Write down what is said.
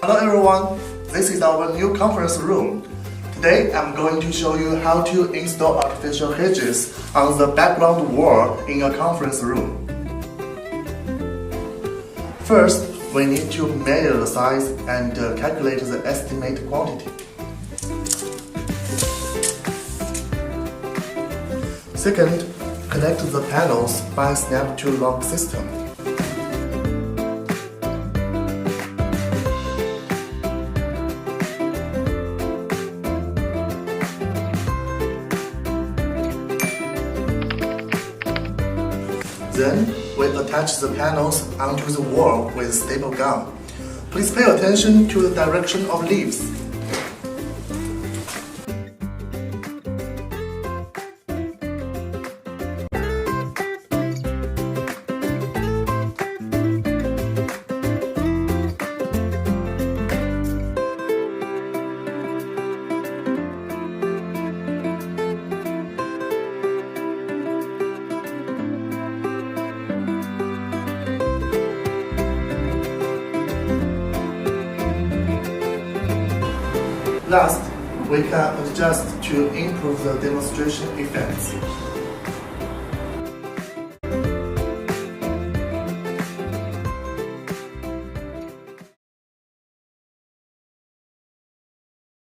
Hello everyone, this is our new conference room. Today I'm going to show you how to install artificial hedges on the background wall in a conference room. First, we need to measure the size and calculate the estimated quantity. Second, connect the panels by snap-to-lock system. Then, we attach the panels onto the wall with staple gun. Please pay attention to the direction of leaves. Last, we can adjust to improve the demonstration effects.